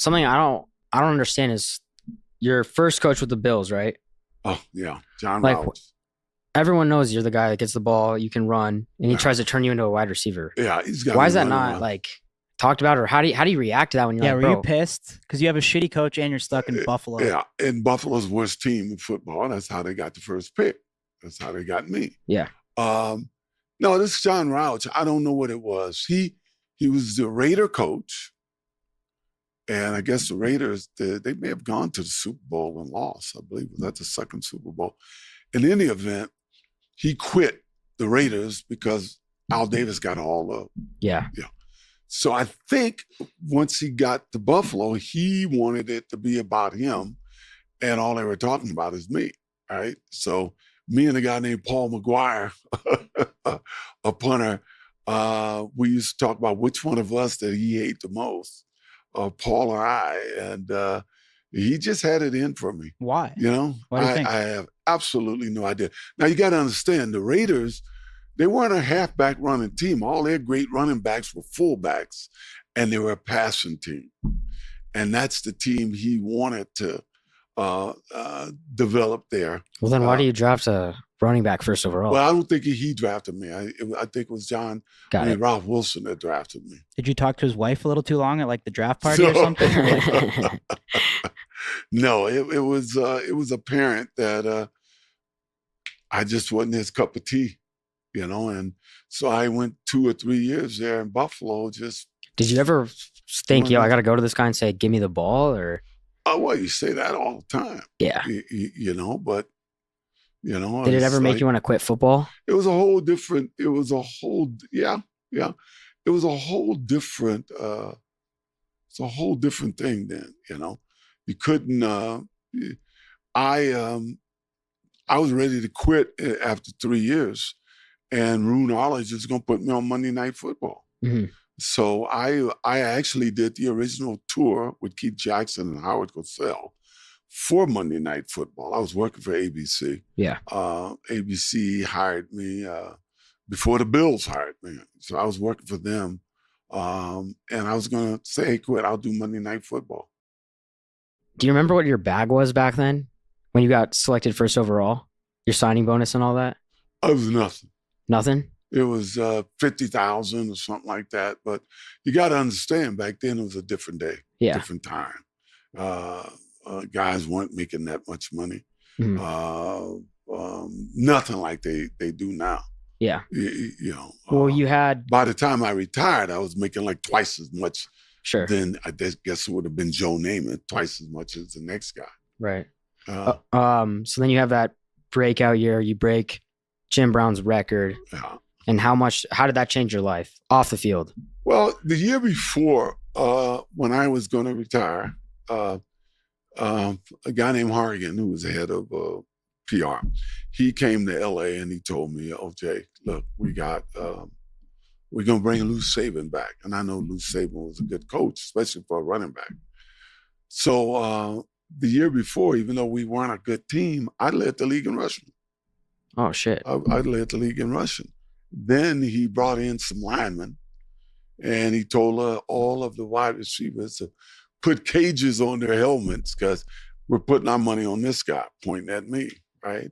something I don't understand is your first coach with the Bills, right? Oh, yeah. John Like Rouse. everyone knows you're the guy that gets the ball, you can run, and he Yeah. tries to turn you into a wide receiver. Yeah, he's got Why me is that running not around. like talked about, or how do you react to that when you're Yeah, like, were you bro? pissed? Because you have a shitty coach and you're stuck in Buffalo. Yeah, and Buffalo's worst team in football. That's how they got the first pick. That's how they got me. Yeah. No, this is John Rouse. I don't know what it was. He was the Raider coach, and I guess the Raiders they may have gone to the Super Bowl and lost. I believe that's the second Super Bowl. In any event, he quit the Raiders because Al Davis got all the Yeah. So I think once he got to Buffalo, he wanted it to be about him, and all they were talking about is me, right? So me and a guy named Paul McGuire, a punter, we used to talk about which one of us that he hated the most, Paul or I, and he just had it in for me. Why? You know, Why do you think? I have absolutely no idea. Now you got to understand the Raiders. They weren't a halfback running team. All their great running backs were fullbacks, and they were a passing team. And that's the team he wanted to develop there. Well, then why do you draft a running back first overall? Well, I don't think he drafted me. I think it was Ralph Wilson that drafted me. Did you talk to his wife a little too long at like the draft party or something? Or like, No, it was apparent that I just wasn't his cup of tea, you know. And so I went 2 or 3 years there in Buffalo. Just Did you ever think, yo, I got to go to this guy and say, give me the ball? Or well, you say that all the time, yeah. you know. But you know, Did it ever make like, you want to quit football? It was a whole different. It was a whole yeah. It was a whole different. It's a whole different thing then. You know, you couldn't. I was ready to quit after 3 years, and Rune Arledge was going to put me on Monday Night Football. Mm-hmm. So I actually did the original tour with Keith Jackson and Howard Cosell for Monday Night Football. I was working for ABC. Yeah. ABC hired me before the Bills hired me. So I was working for them. And I was going to say, hey, quit, I'll do Monday Night Football. Do you remember what your bag was back then when you got selected first overall? Your signing bonus and all that? It was nothing. Nothing? It was 50,000 or something like that. But you got to understand, back then it was a different day, different time. Guys weren't making that much money. Mm-hmm. Nothing like they do now. Yeah. You know. Well, you had. By the time I retired, I was making like twice as much. Sure. Then I guess it would have been Joe Namath, twice as much as the next guy. Right. So then you have that breakout year. You break Jim Brown's record. Yeah. And how did that change your life off the field? Well, the year before, when I was going to retire, a guy named Harrigan, who was the head of PR, he came to LA and he told me, "Oh, Jay, look, we're going to bring Lou Saban back." And I know Lou Saban was a good coach, especially for a running back. So the year before, even though we weren't a good team, I led the league in rushing. Oh, shit. I led the league in rushing. Then he brought in some linemen, and he told all of the wide receivers to put cages on their helmets because we're putting our money on this guy, pointing at me, right?